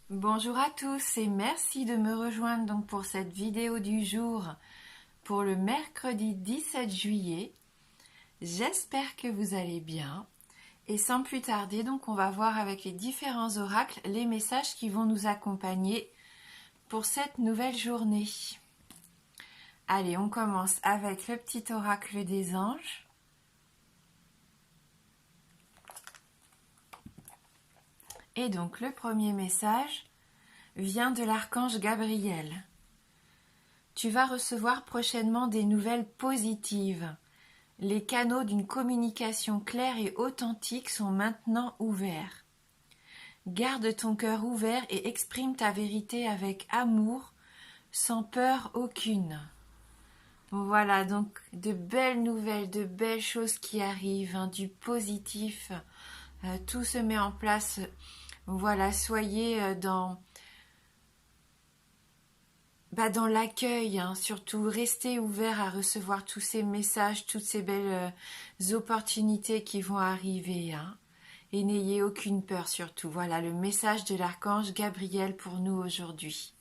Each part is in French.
Bonjour à tous et merci de me rejoindre donc pour cette vidéo du jour pour le mercredi 17 juillet. J'espère que vous allez bien et sans plus tarder donc on va voir avec les différents oracles les messages qui vont nous accompagner pour cette nouvelle journée. Allez, on commence avec le petit oracle des anges. Et donc le premier message vient de l'archange Gabriel. Tu vas recevoir prochainement des nouvelles positives. Les canaux d'une communication claire et authentique sont maintenant ouverts. Garde ton cœur ouvert et exprime ta vérité avec amour, sans peur aucune. Voilà, donc de belles nouvelles, de belles choses qui arrivent, hein, du positif. Tout se met en place. Voilà, soyez dans l'accueil, hein, surtout restez ouverts à recevoir tous ces messages, toutes ces belles opportunités qui vont arriver, hein, et n'ayez aucune peur surtout. Voilà le message de l'archange Gabriel pour nous aujourd'hui.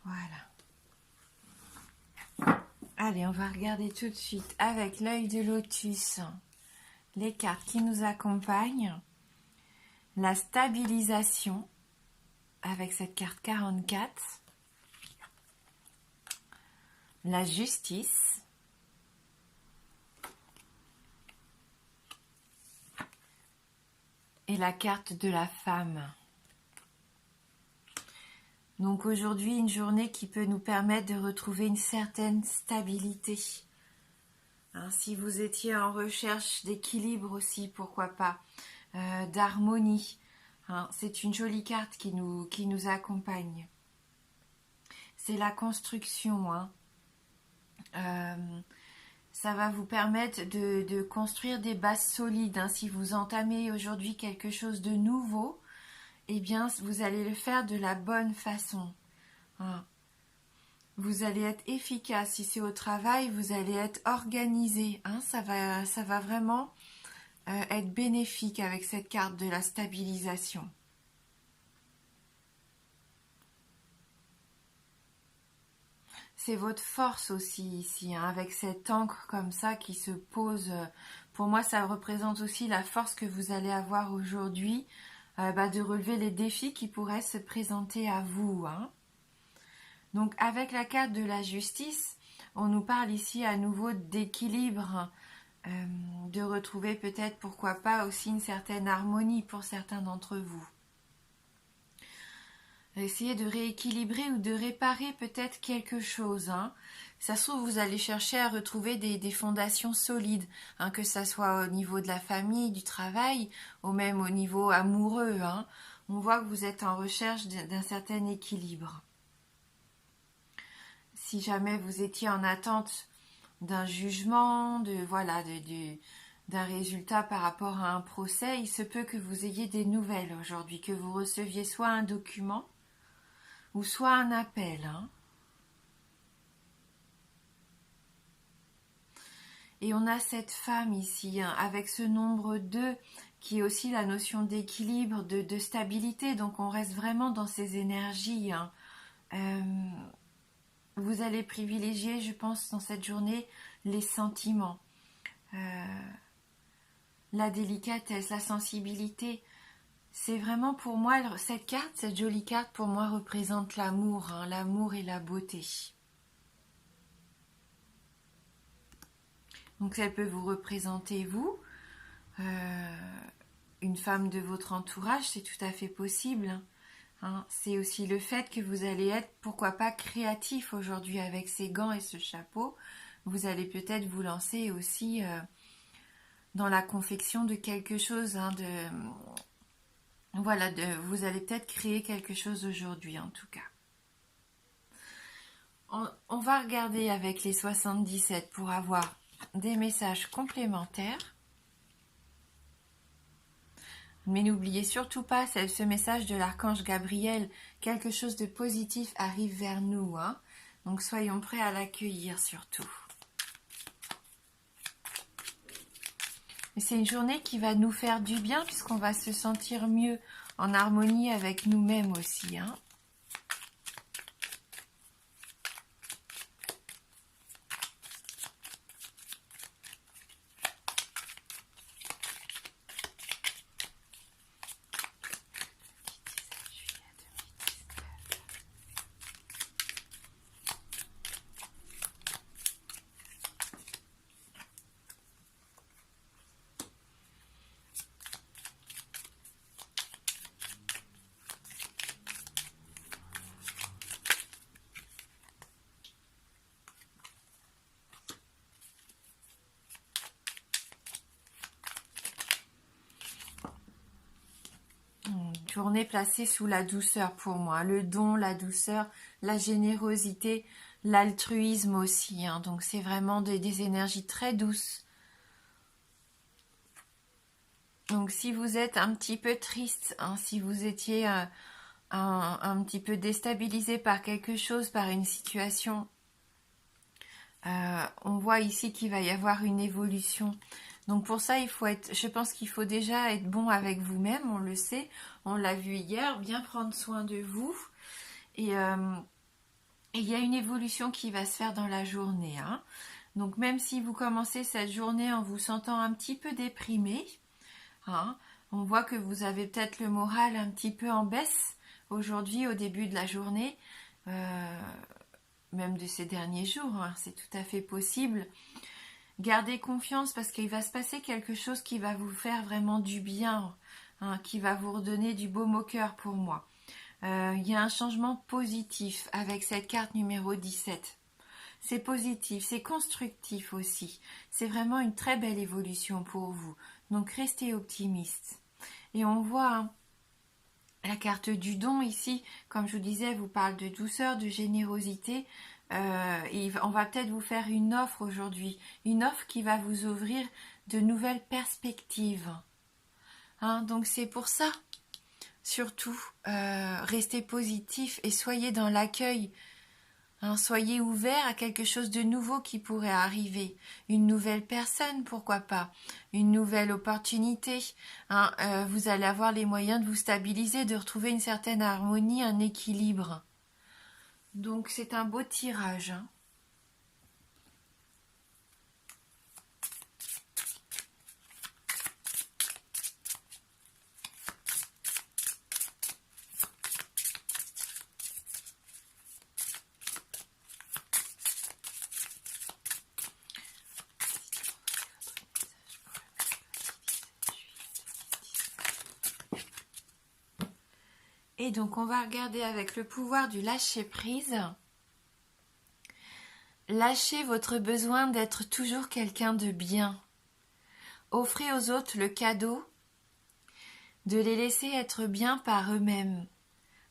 Voilà. Allez, on va regarder tout de suite avec l'œil de lotus les cartes qui nous accompagnent. La stabilisation avec cette carte 44. La justice. Et la carte de la femme. Donc aujourd'hui, une journée qui peut nous permettre de retrouver une certaine stabilité. Hein, si vous étiez en recherche d'équilibre aussi, pourquoi pas, d'harmonie, hein, c'est une jolie carte qui nous accompagne. C'est la construction. Hein. Ça va vous permettre de construire des bases solides. Hein. Si vous entamez aujourd'hui quelque chose de nouveau, eh bien, vous allez le faire de la bonne façon. Hein. Vous allez être efficace. Si c'est au travail, vous allez être organisé. Hein. Ça va vraiment être bénéfique avec cette carte de la stabilisation. C'est votre force aussi ici, hein, avec cette encre comme ça qui se pose. Pour moi, ça représente aussi la force que vous allez avoir aujourd'hui de relever les défis qui pourraient se présenter à vous. Hein. Donc, avec la carte de la justice, on nous parle ici à nouveau d'équilibre, de retrouver peut-être, pourquoi pas, aussi une certaine harmonie pour certains d'entre vous. Essayez de rééquilibrer ou de réparer peut-être quelque chose. Hein. Ça se trouve, vous allez chercher à retrouver des fondations solides, hein, que ça soit au niveau de la famille, du travail, ou même au niveau amoureux. Hein. On voit que vous êtes en recherche d'un certain équilibre. Si jamais vous étiez en attente d'un jugement, d'un résultat par rapport à un procès, il se peut que vous ayez des nouvelles aujourd'hui, que vous receviez soit un document, ou soit un appel. Hein. Et on a cette femme ici, hein, avec ce nombre 2, qui est aussi la notion d'équilibre, de stabilité. Donc on reste vraiment dans ces énergies. Hein. Vous allez privilégier, je pense, dans cette journée, les sentiments. La délicatesse, la sensibilité. C'est vraiment pour moi, cette carte, cette jolie carte, pour moi, représente l'amour, hein, l'amour et la beauté. Donc elle peut vous représenter, vous, une femme de votre entourage, c'est tout à fait possible. Hein. C'est aussi le fait que vous allez être, pourquoi pas, créatif aujourd'hui avec ces gants et ce chapeau. Vous allez peut-être vous lancer aussi dans la confection de quelque chose, hein, voilà, vous allez peut-être créer quelque chose aujourd'hui en tout cas. On va regarder avec les 77 pour avoir des messages complémentaires. Mais n'oubliez surtout pas ce message de l'archange Gabriel. Quelque chose de positif arrive vers nous. Hein. Donc soyons prêts à l'accueillir surtout. Et c'est une journée qui va nous faire du bien puisqu'on va se sentir mieux en harmonie avec nous-mêmes aussi. Hein. Journée placée sous la douceur pour moi. Le don, la douceur, la générosité, l'altruisme aussi. Hein. Donc c'est vraiment des énergies très douces. Donc si vous êtes un petit peu triste, hein, si vous étiez un petit peu déstabilisé par quelque chose, par une situation, on voit ici qu'il va y avoir une évolution. Donc pour ça, je pense qu'il faut déjà être bon avec vous-même, on le sait, on l'a vu hier, bien prendre soin de vous. Et il y a une évolution qui va se faire dans la journée. Hein. Donc même si vous commencez cette journée en vous sentant un petit peu déprimé, hein, on voit que vous avez peut-être le moral un petit peu en baisse aujourd'hui au début de la journée, même de ces derniers jours, hein, c'est tout à fait possible. Gardez confiance parce qu'il va se passer quelque chose qui va vous faire vraiment du bien, hein, qui va vous redonner du baume au cœur pour moi. Il y a un changement positif avec cette carte numéro 17. C'est positif, c'est constructif aussi. C'est vraiment une très belle évolution pour vous. Donc restez optimiste. Et on voit hein, la carte du don ici, comme je vous disais, vous parle de douceur, de générosité. On va peut-être vous faire une offre aujourd'hui, une offre qui va vous ouvrir de nouvelles perspectives. Hein, donc c'est pour ça, surtout, restez positif et soyez dans l'accueil. Hein, soyez ouvert à quelque chose de nouveau qui pourrait arriver. Une nouvelle personne, pourquoi pas. Une nouvelle opportunité. Hein, vous allez avoir les moyens de vous stabiliser, de retrouver une certaine harmonie, un équilibre. Donc c'est un beau tirage. Hein. Et donc on va regarder avec le pouvoir du lâcher-prise. Lâchez votre besoin d'être toujours quelqu'un de bien. Offrez aux autres le cadeau de les laisser être bien par eux-mêmes.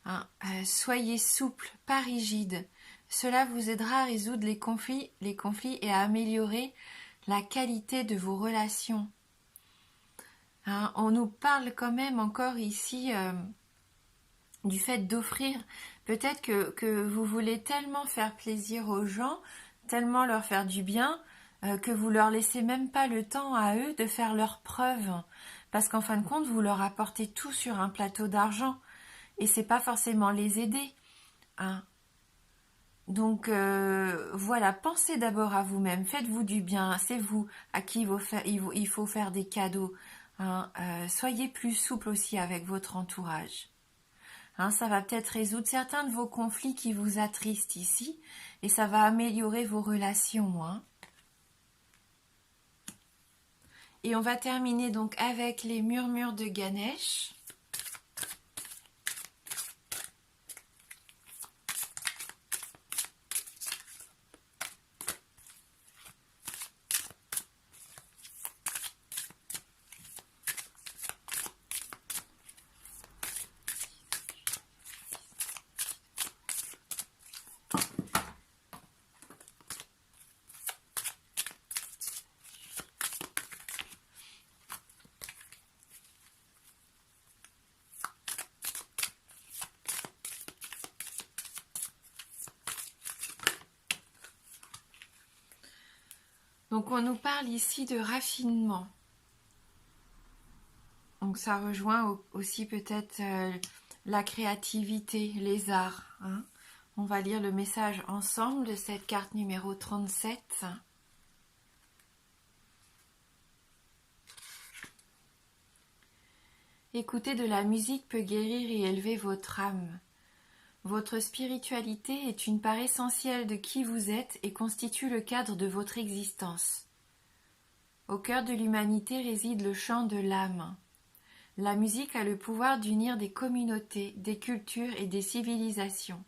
Hein, soyez souple, pas rigide. Cela vous aidera à résoudre les conflits et à améliorer la qualité de vos relations. Hein, on nous parle quand même encore ici du fait d'offrir. Peut-être que vous voulez tellement faire plaisir aux gens, tellement leur faire du bien, que vous leur laissez même pas le temps à eux de faire leurs preuves. Parce qu'en fin de compte, vous leur apportez tout sur un plateau d'argent. Et c'est pas forcément les aider. Hein. Donc voilà, pensez d'abord à vous-même, faites-vous du bien, c'est vous à qui il faut faire des cadeaux. Hein, soyez plus souple aussi avec votre entourage. Hein, ça va peut-être résoudre certains de vos conflits qui vous attristent ici et ça va améliorer vos relations. Hein. Et on va terminer donc avec les murmures de Ganesh. Donc on nous parle ici de raffinement. Donc ça rejoint aussi peut-être la créativité, les arts. Hein. On va lire le message ensemble de cette carte numéro 37. Écouter de la musique peut guérir et élever votre âme. Votre spiritualité est une part essentielle de qui vous êtes et constitue le cadre de votre existence. Au cœur de l'humanité réside le chant de l'âme. La musique a le pouvoir d'unir des communautés, des cultures et des civilisations.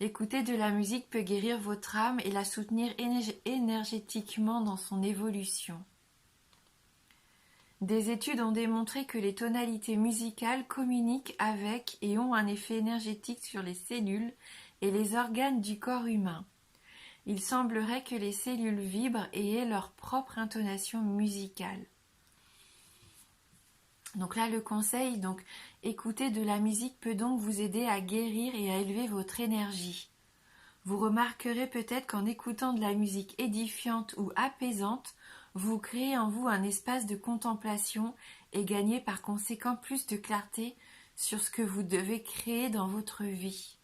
Écouter de la musique peut guérir votre âme et la soutenir énergétiquement dans son évolution. Des études ont démontré que les tonalités musicales communiquent avec et ont un effet énergétique sur les cellules et les organes du corps humain. Il semblerait que les cellules vibrent et aient leur propre intonation musicale. Donc là, le conseil, donc, écouter de la musique peut donc vous aider à guérir et à élever votre énergie. Vous remarquerez peut-être qu'en écoutant de la musique édifiante ou apaisante, vous créez en vous un espace de contemplation et gagnez par conséquent plus de clarté sur ce que vous devez créer dans votre vie.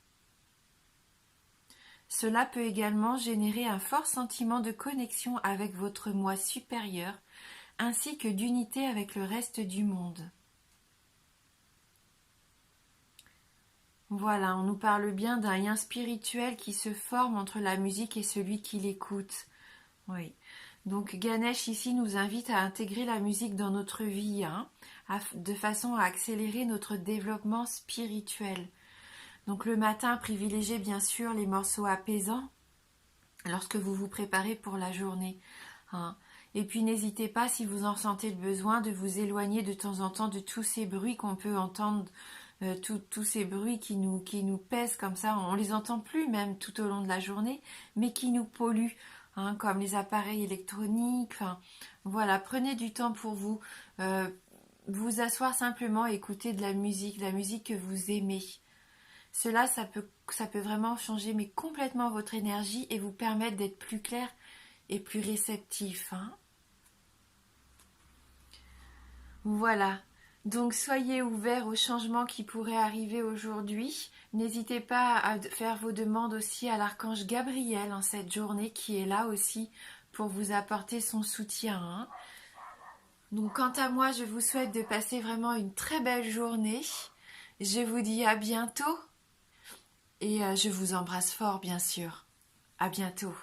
Cela peut également générer un fort sentiment de connexion avec votre moi supérieur, ainsi que d'unité avec le reste du monde. Voilà, on nous parle bien d'un lien spirituel qui se forme entre la musique et celui qui l'écoute. Oui. Donc Ganesh ici nous invite à intégrer la musique dans notre vie, hein, de façon à accélérer notre développement spirituel. Donc le matin, privilégiez bien sûr les morceaux apaisants lorsque vous vous préparez pour la journée. Hein. Et puis n'hésitez pas, si vous en ressentez le besoin, de vous éloigner de temps en temps de tous ces bruits qu'on peut entendre, tous ces bruits qui nous pèsent comme ça. On les entend plus même tout au long de la journée, mais qui nous polluent. Hein, comme les appareils électroniques, enfin, voilà, prenez du temps pour vous, vous asseoir simplement, écouter de la musique que vous aimez. Cela, ça peut vraiment changer mais complètement votre énergie et vous permettre d'être plus clair et plus réceptif. Hein. Voilà. Donc soyez ouverts aux changements qui pourraient arriver aujourd'hui. N'hésitez pas à faire vos demandes aussi à l'archange Gabriel en cette journée qui est là aussi pour vous apporter son soutien. Hein. Donc quant à moi, je vous souhaite de passer vraiment une très belle journée. Je vous dis à bientôt et je vous embrasse fort bien sûr. À bientôt.